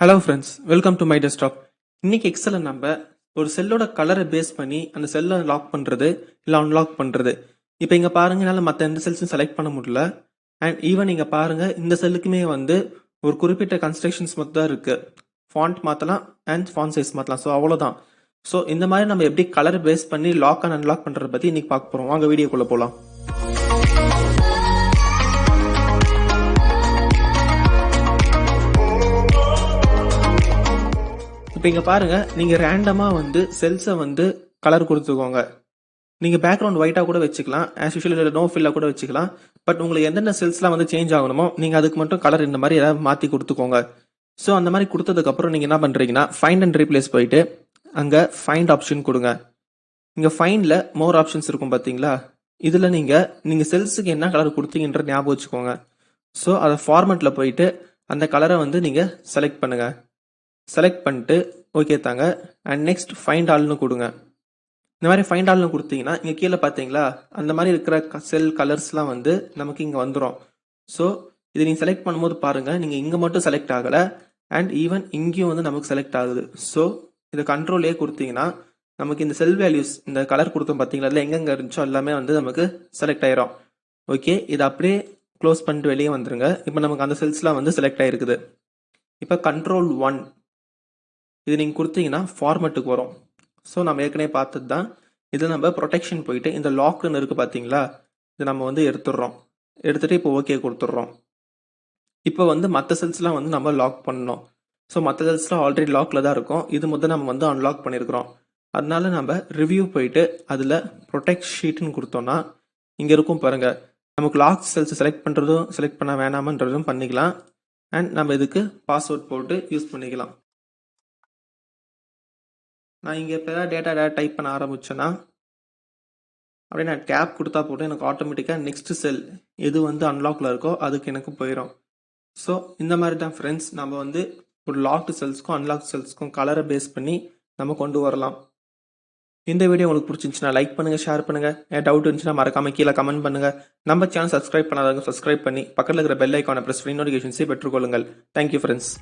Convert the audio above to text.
Hello friends, welcome to my desktop. இன்னைக்கு எக்ஸலை நம்ம ஒரு செல்லோட கலரை பேஸ் பண்ணி அந்த செல்லை லாக் பண்ணுறது இல்லை அன்லாக் பண்ணுறது. இப்போ இங்கே பாருங்க, என்னால் மற்ற எந்த செல்ஸும் செலக்ட் பண்ண முடியல. அண்ட் ஈவன் இங்கே பாருங்க, இந்த செல்லுக்குமே வந்து ஒரு குறிப்பிட்ட கன்ஸ்ட்ரக்ஷன்ஸ் மட்டும் தான் இருக்குது. ஃபாண்ட் மாற்றலாம் அண்ட் ஃபாண்ட் சைஸ் மாற்றலாம். ஸோ அவ்வளோதான். ஸோ இந்த மாதிரி நம்ம எப்படி கலர் பேஸ் பண்ணி லாக் அண்ட் அன்லாக் பண்ணுறத பற்றி இன்னைக்கு பார்க்க போகிறோம். வாங்க வீடியோக்குள்ளே போகலாம். இப்போ இங்கே பாருங்க, நீங்கள் ரேண்டமாக வந்து செல்ஸை வந்து கலர் கொடுத்துக்கோங்க. நீங்கள் பேக்ரவுண்ட் ஒயிட்டாக கூட வச்சுக்கலாம், ஆஸ் யூஷுவல் இல்லை நோ ஃபில்லாக கூட வச்சுக்கலாம். பட் உங்களுக்கு எந்தெந்த செல்ஸ்லாம் வந்து சேஞ்ச் ஆகணுமோ நீங்கள் அதுக்கு மட்டும் கலர் இந்த மாதிரி ஏதாவது மாற்றி கொடுத்துக்கோங்க. ஸோ அந்த மாதிரி கொடுத்ததுக்கப்புறம் நீங்கள் என்ன பண்ணுறீங்கன்னா, ஃபைண்ட் அண்ட் ரீப்ளேஸ் போயிட்டு அங்கே ஃபைண்ட் ஆப்ஷன் கொடுங்க. இங்கே ஃபைண்டில் மோர் ஆப்ஷன்ஸ் இருக்கும் பார்த்தீங்களா, இதில் நீங்கள் செல்ஸுக்கு என்ன கலர் கொடுத்தீங்கன்ற ஞாபகம் வச்சுக்கோங்க. ஸோ அதை ஃபார்மேட்டில் போயிட்டு அந்த கலரை வந்து நீங்கள் செலக்ட் பண்ணுங்கள். செலக்ட் பண்ணிட்டு ஓகே தாங்க. அண்ட் நெக்ஸ்ட் ஃபைண்ட் ஆல்னு கொடுங்க. இந்த மாதிரி ஃபைண்ட் ஆல்னு கொடுத்தீங்கன்னா இங்கே கீழே பார்த்தீங்களா, அந்த மாதிரி இருக்கிற செல் கலர்ஸ்லாம் வந்து நமக்கு இங்கே வந்துடும். ஸோ இது நீங்கள் செலக்ட் பண்ணும்போது பாருங்கள், நீங்கள் இங்கே மட்டும் செலக்ட் ஆகலை அண்ட் ஈவன் இங்கேயும் வந்து நமக்கு செலக்ட் ஆகுது. ஸோ இதை கண்ட்ரோலே கொடுத்தீங்கன்னா நமக்கு இந்த செல் வேல்யூஸ், இந்த கலர் கொடுத்தோம் பார்த்தீங்களா, இல்லை எங்கெங்கே இருந்துச்சோ எல்லாமே வந்து நமக்கு செலக்ட் ஆயிரும். ஓகே, இதை அப்படியே க்ளோஸ் பண்ணிட்டு வெளியே வந்துருங்க. இப்போ நமக்கு அந்த செல்ஸ்லாம் வந்து செலக்ட் ஆகிருக்குது. இப்போ கண்ட்ரோல் 1 இது நீங்கள் கொடுத்தீங்கன்னா ஃபார்மேட்டுக்கு வரும். ஸோ நம்ம ஏற்கனவே பார்த்தது தான். இதில் நம்ம ப்ரொடெக்ஷன் போயிட்டு இந்த லாக்னு இருக்குது பார்த்தீங்களா, இது நம்ம வந்து எடுத்துடுறோம். எடுத்துகிட்டு இப்போ ஓகே கொடுத்துட்றோம். இப்போ வந்து மற்ற செல்ஸ்லாம் வந்து நம்ம லாக் பண்ணணும். ஸோ மற்ற செல்ஸ்லாம் ஆல்ரெடி லாக்கில் தான் இருக்கும். இது முதல் நம்ம வந்து அன்லாக் பண்ணியிருக்கிறோம். அதனால நம்ம ரிவ்யூ போயிட்டு அதில் ப்ரொடெக்ட் ஷீட்னு கொடுத்தோன்னா இங்கே இருக்கும் பாருங்கள், நமக்கு லாக் செல்ஸ் செலக்ட் பண்ணுறதும் செலக்ட் பண்ண வேணாமன்றதும் பண்ணிக்கலாம். அண்ட் நம்ம இதுக்கு பாஸ்வேர்ட் போட்டு யூஸ் பண்ணிக்கலாம். நான் இங்கே இப்போ ஏதாவது டேட்டா டைப் பண்ண ஆரம்பிச்சேன்னா அப்படியே நான் டேப் கொடுத்தா போட்டு எனக்கு ஆட்டோமேட்டிக்காக நெக்ஸ்ட் செல் எது வந்து அன்லாக்ல இருக்கோ அதுக்கு எனக்கு போயிடும். ஸோ இந்த மாதிரி தான் ஃப்ரெண்ட்ஸ், நம்ம வந்து ஒரு லாக்டு செல்ஸ்க்கும் அன்லாக் செல்ஸ்க்கும் கலரை பேஸ் பண்ணி நம்ம கொண்டு வரலாம். இந்த வீடியோ உங்களுக்கு பிடிச்சிருந்துச்சுன்னா லைக் பண்ணுங்க, ஷேர் பண்ணுங்க. ஏன் டவுட் இருந்துச்சுன்னா மறக்காம கீழே கமெண்ட் பண்ணுங்க. நம்ம சேனல் சப்ஸ்கிரைப் பண்ணாதவங்க சப்ஸ்கிரைப் பண்ணி பக்கத்தில் இருக்கிற பெல் ஐக்கானை ப்ரெஸ் பண்ணி நோட்டிஃபிகேஷன்ஸை பெற்றுக்கொள்ளுங்கள். Thank you friends.